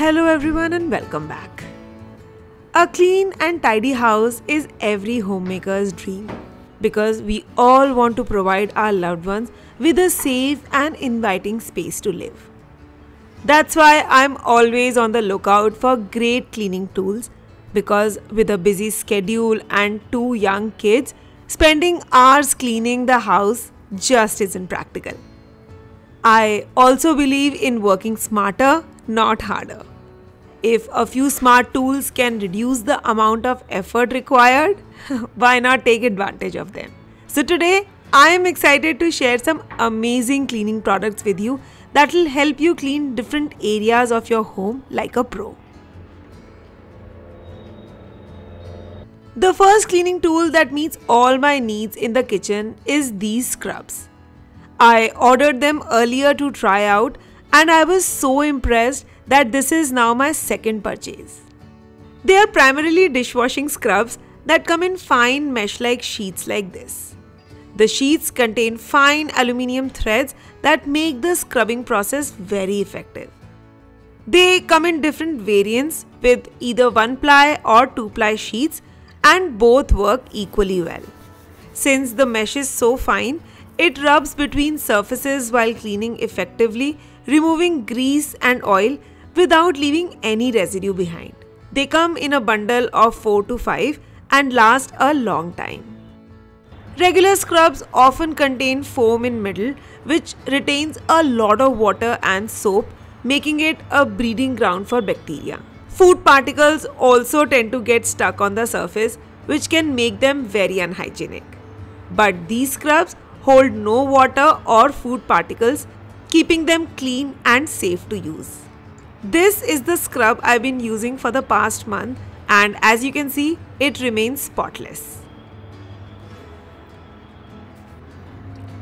Hello everyone and welcome back. A clean and tidy house is every homemaker's dream because we all want to provide our loved ones with a safe and inviting space to live. That's why I'm always on the lookout for great cleaning tools because with a busy schedule and two young kids, spending hours cleaning the house just isn't practical. I also believe in working smarter, not harder. If a few smart tools can reduce the amount of effort required, why not take advantage of them? So today, I am excited to share some amazing cleaning products with you that will help you clean different areas of your home like a pro. The first cleaning tool that meets all my needs in the kitchen is these scrubs. I ordered them earlier to try out and I was so impressed that this is now my second purchase. They are primarily dishwashing scrubs that come in fine mesh-like sheets like this. The sheets contain fine aluminium threads that make the scrubbing process very effective. They come in different variants with either 1-ply or 2-ply sheets and both work equally well. Since the mesh is so fine, it rubs between surfaces while cleaning effectively, removing grease and oil without leaving any residue behind. They come in a bundle of 4 to 5 and last a long time. Regular scrubs often contain foam in middle which retains a lot of water and soap, making it a breeding ground for bacteria. Food particles also tend to get stuck on the surface, which can make them very unhygienic. But these scrubs hold no water or food particles, keeping them clean and safe to use. This is the scrub I've been using for the past month and as you can see, it remains spotless.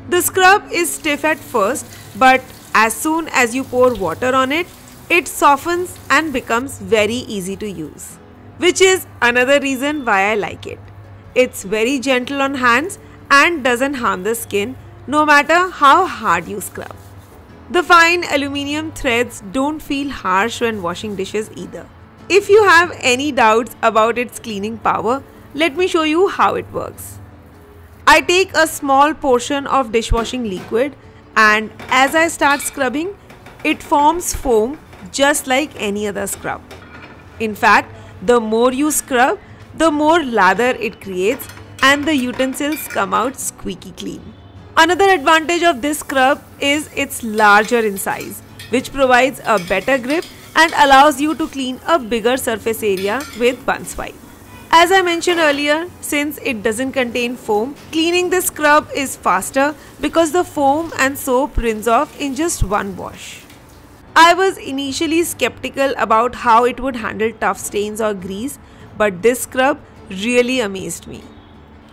The scrub is stiff at first, but as soon as you pour water on it, it softens and becomes very easy to use, which is another reason why I like it. It's very gentle on hands and doesn't harm the skin no matter how hard you scrub. The fine aluminium threads don't feel harsh when washing dishes either. If you have any doubts about its cleaning power, let me show you how it works. I take a small portion of dishwashing liquid and as I start scrubbing, it forms foam just like any other scrub. In fact, the more you scrub, the more lather it creates and the utensils come out squeaky clean. Another advantage of this scrub is it's larger in size, which provides a better grip and allows you to clean a bigger surface area with one swipe. As I mentioned earlier, since it doesn't contain foam, cleaning the scrub is faster because the foam and soap rinse off in just one wash. I was initially skeptical about how it would handle tough stains or grease, but this scrub really amazed me.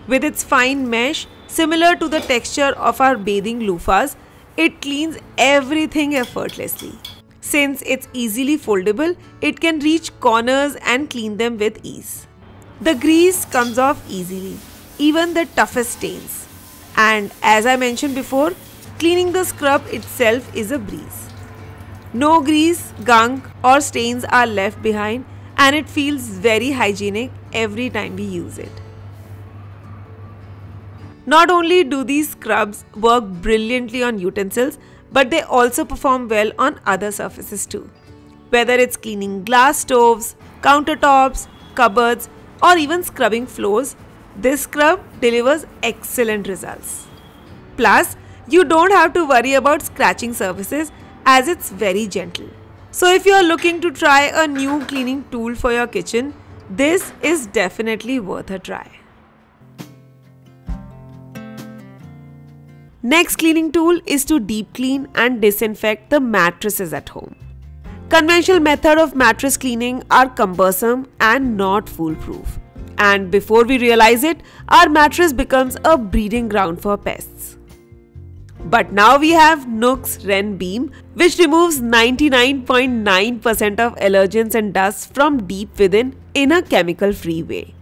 With its fine mesh, similar to the texture of our bathing loofahs, it cleans everything effortlessly. Since it's easily foldable, it can reach corners and clean them with ease. The grease comes off easily, even the toughest stains. And as I mentioned before, cleaning the scrub itself is a breeze. No grease, gunk or stains are left behind and it feels very hygienic every time we use it. Not only do these scrubs work brilliantly on utensils, but they also perform well on other surfaces too. Whether it's cleaning glass stoves, countertops, cupboards, or even scrubbing floors, this scrub delivers excellent results. Plus, you don't have to worry about scratching surfaces as it's very gentle. So if you're looking to try a new cleaning tool for your kitchen, this is definitely worth a try. Next cleaning tool is to deep clean and disinfect the mattresses at home. Conventional method of mattress cleaning are cumbersome and not foolproof. And before we realize it, our mattress becomes a breeding ground for pests. But now we have Noox Ren Beam, which removes 99.9% of allergens and dust from deep within in a chemical-free way.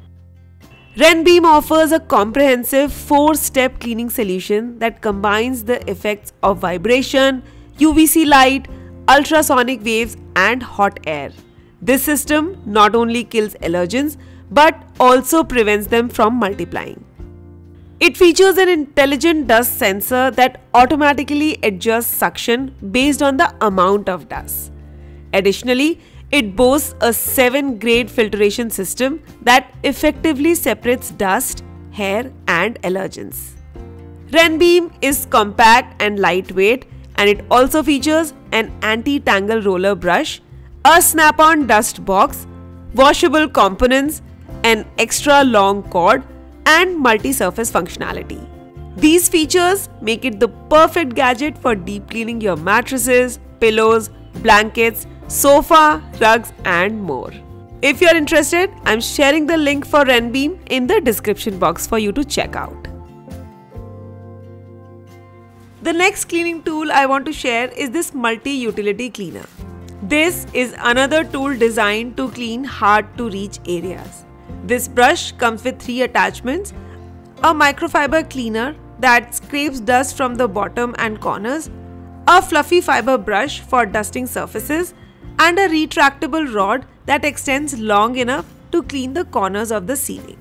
Ren Beam offers a comprehensive 4-step cleaning solution that combines the effects of vibration, UVC light, ultrasonic waves and hot air. This system not only kills allergens but also prevents them from multiplying. It features an intelligent dust sensor that automatically adjusts suction based on the amount of dust. Additionally, it boasts a 7-grade filtration system that effectively separates dust, hair and allergens. Renbeem is compact and lightweight, and it also features an anti-tangle roller brush, a snap-on dust box, washable components, an extra long cord and multi-surface functionality. These features make it the perfect gadget for deep cleaning your mattresses, pillows, blankets, sofa, rugs and more. If you are interested, I am sharing the link for Renbeem in the description box for you to check out. The next cleaning tool I want to share is this multi-utility cleaner. This is another tool designed to clean hard to reach areas. This brush comes with 3 attachments: a microfiber cleaner that scrapes dust from the bottom and corners, a fluffy fiber brush for dusting surfaces, and a retractable rod that extends long enough to clean the corners of the ceiling.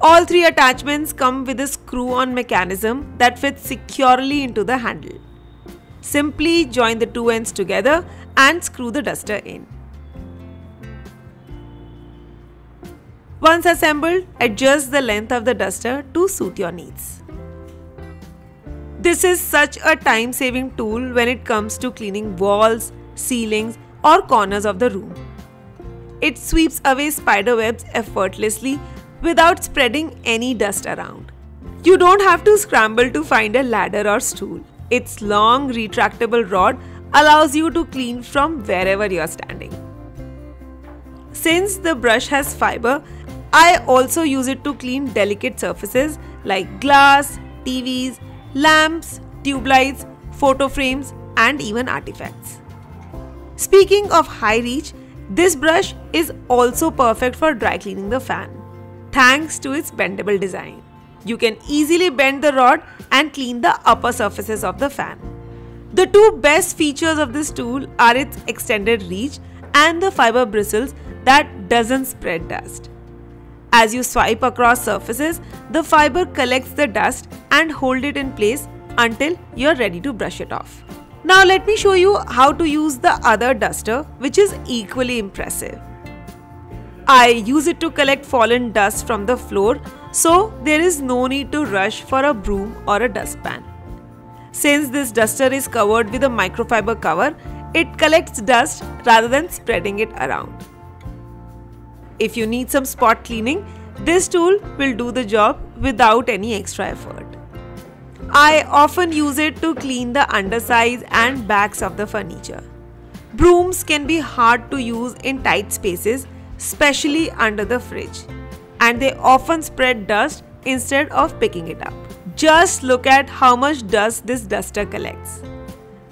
All 3 attachments come with a screw-on mechanism that fits securely into the handle. Simply join the 2 ends together and screw the duster in. Once assembled, adjust the length of the duster to suit your needs. This is such a time-saving tool when it comes to cleaning walls, ceilings or corners of the room. It sweeps away spider webs effortlessly without spreading any dust around. You don't have to scramble to find a ladder or stool. Its long retractable rod allows you to clean from wherever you are standing. Since the brush has fiber, I also use it to clean delicate surfaces like glass, TVs, lamps, tube lights, photo frames and even artifacts. Speaking of high reach, this brush is also perfect for dry cleaning the fan. Thanks to its bendable design, you can easily bend the rod and clean the upper surfaces of the fan. The 2 best features of this tool are its extended reach and the fiber bristles that doesn't spread dust. As you swipe across surfaces, the fiber collects the dust and hold it in place until you're ready to brush it off. Now let me show you how to use the other duster, which is equally impressive. I use it to collect fallen dust from the floor, so there is no need to rush for a broom or a dustpan. Since this duster is covered with a microfiber cover, it collects dust rather than spreading it around. If you need some spot cleaning, this tool will do the job without any extra effort. I often use it to clean the undersides and backs of the furniture. Brooms can be hard to use in tight spaces, especially under the fridge, and they often spread dust instead of picking it up. Just look at how much dust this duster collects.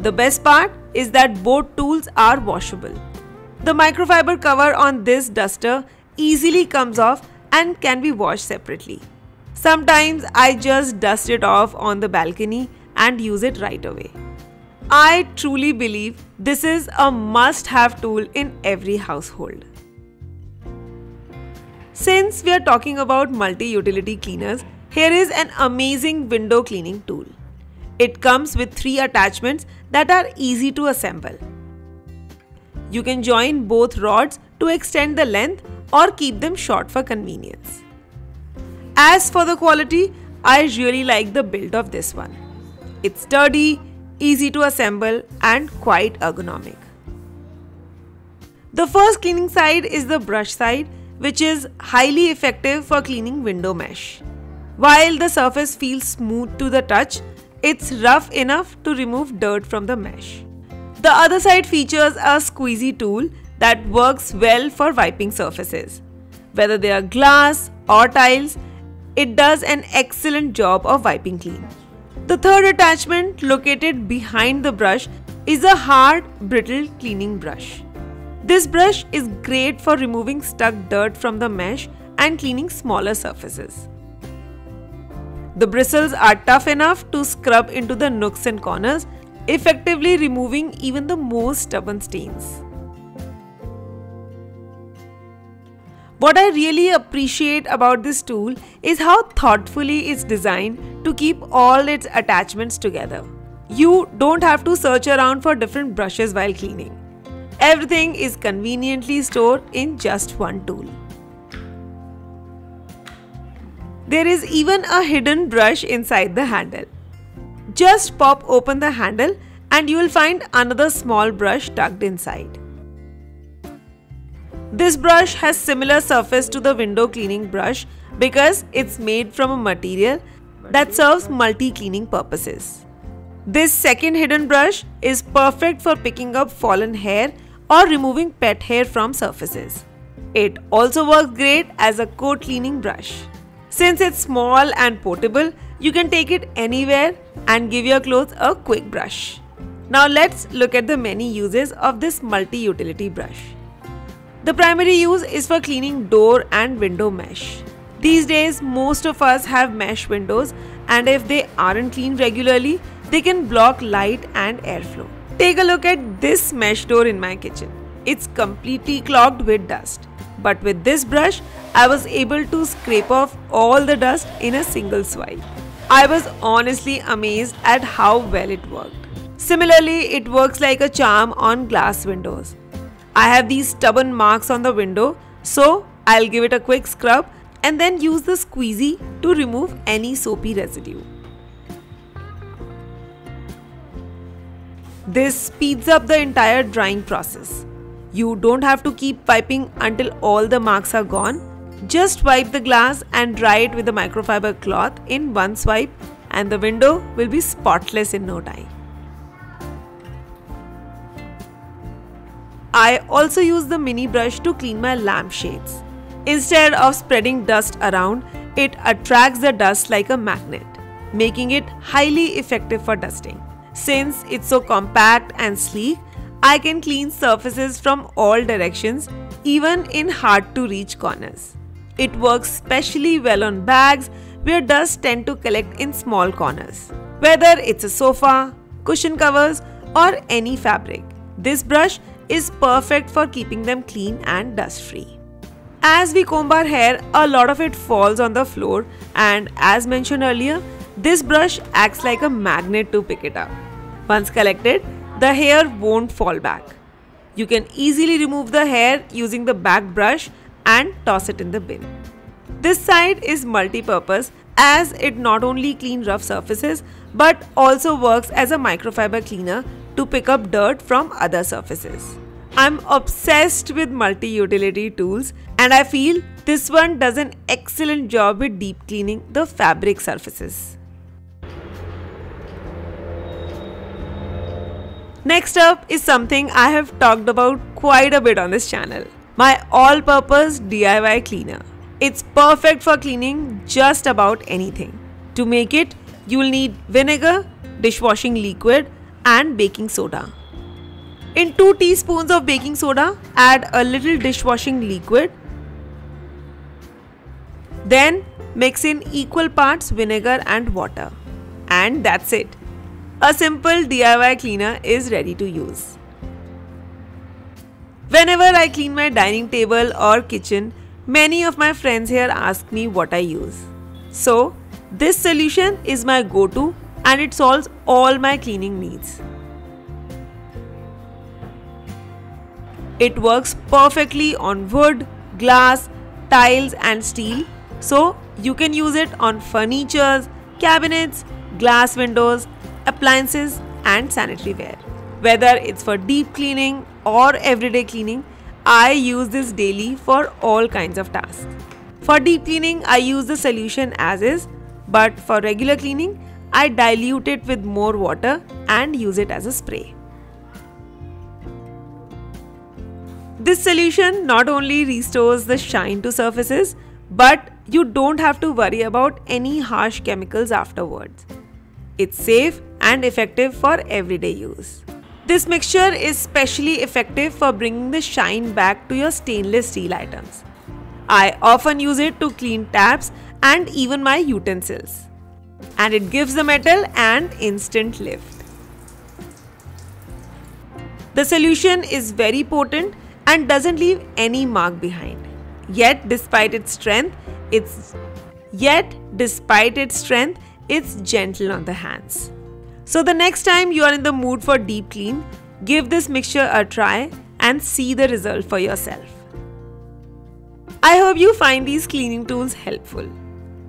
The best part is that both tools are washable. The microfiber cover on this duster easily comes off and can be washed separately. Sometimes I just dust it off on the balcony and use it right away. I truly believe this is a must-have tool in every household. Since we are talking about multi-utility cleaners, here is an amazing window cleaning tool. It comes with 3 attachments that are easy to assemble. You can join both rods to extend the length or keep them short for convenience. As for the quality, I really like the build of this one. It's sturdy, easy to assemble and quite ergonomic. The first cleaning side is the brush side, which is highly effective for cleaning window mesh. While the surface feels smooth to the touch, it's rough enough to remove dirt from the mesh. The other side features a squeezy tool that works well for wiping surfaces. Whether they are glass or tiles, it does an excellent job of wiping clean. The third attachment located behind the brush is a hard, brittle cleaning brush. This brush is great for removing stuck dirt from the mesh and cleaning smaller surfaces. The bristles are tough enough to scrub into the nooks and corners, effectively removing even the most stubborn stains. What I really appreciate about this tool is how thoughtfully it's designed to keep all its attachments together. You don't have to search around for different brushes while cleaning. Everything is conveniently stored in just one tool. There is even a hidden brush inside the handle. Just pop open the handle and you will find another small brush tucked inside. This brush has similar surface to the window cleaning brush because it's made from a material that serves multi-cleaning purposes. This second hidden brush is perfect for picking up fallen hair or removing pet hair from surfaces. It also works great as a coat cleaning brush. Since it's small and portable, you can take it anywhere and give your clothes a quick brush. Now let's look at the many uses of this multi-utility brush. The primary use is for cleaning door and window mesh. These days, most of us have mesh windows, and if they aren't cleaned regularly, they can block light and airflow. Take a look at this mesh door in my kitchen. It's completely clogged with dust. But with this brush, I was able to scrape off all the dust in a single swipe. I was honestly amazed at how well it worked. Similarly, it works like a charm on glass windows. I have these stubborn marks on the window, so I'll give it a quick scrub and then use the squeezy to remove any soapy residue. This speeds up the entire drying process. You don't have to keep wiping until all the marks are gone. Just wipe the glass and dry it with a microfiber cloth in one swipe, and the window will be spotless in no time. I also use the mini brush to clean my lampshades. Instead of spreading dust around, it attracts the dust like a magnet, making it highly effective for dusting. Since it's so compact and sleek, I can clean surfaces from all directions, even in hard-to-reach corners. It works especially well on bags where dust tend to collect in small corners. Whether it's a sofa, cushion covers, or any fabric, this brush is perfect for keeping them clean and dust-free. As we comb our hair, a lot of it falls on the floor, and as mentioned earlier, this brush acts like a magnet to pick it up. Once collected, the hair won't fall back. You can easily remove the hair using the back brush and toss it in the bin. This side is multi-purpose as it not only cleans rough surfaces but also works as a microfiber cleaner to pick up dirt from other surfaces. I'm obsessed with multi-utility tools, and I feel this one does an excellent job with deep cleaning the fabric surfaces. Next up is something I have talked about quite a bit on this channel, my all-purpose DIY cleaner. It's perfect for cleaning just about anything. To make it, you'll need vinegar, dishwashing liquid, and baking soda. In 2 teaspoons of baking soda, add a little dishwashing liquid. Then mix in equal parts vinegar and water. And that's it. A simple DIY cleaner is ready to use. Whenever I clean my dining table or kitchen, many of my friends here ask me what I use. So, this solution is my go-to and it solves all my cleaning needs. It works perfectly on wood, glass, tiles and steel, so you can use it on furniture, cabinets, glass windows, appliances and sanitary ware. Whether it's for deep cleaning or everyday cleaning, I use this daily for all kinds of tasks. For deep cleaning, I use the solution as is, but for regular cleaning, I dilute it with more water and use it as a spray. This solution not only restores the shine to surfaces, but you don't have to worry about any harsh chemicals afterwards. It's safe and effective for everyday use. This mixture is especially effective for bringing the shine back to your stainless steel items. I often use it to clean taps and even my utensils. and it gives the metal an instant lift. The solution is very potent and doesn't leave any mark behind. Yet despite its strength, it's gentle on the hands. So the next time you are in the mood for deep clean, give this mixture a try and see the result for yourself. I hope you find these cleaning tools helpful.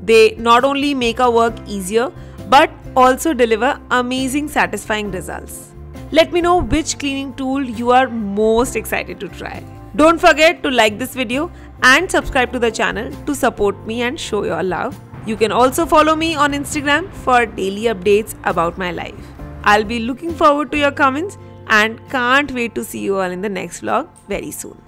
They not only make our work easier but also deliver amazing satisfying results. Let me know which cleaning tool you are most excited to try. Don't forget to like this video and subscribe to the channel to support me and show your love. You can also follow me on Instagram for daily updates about my life. I'll be looking forward to your comments and can't wait to see you all in the next vlog very soon.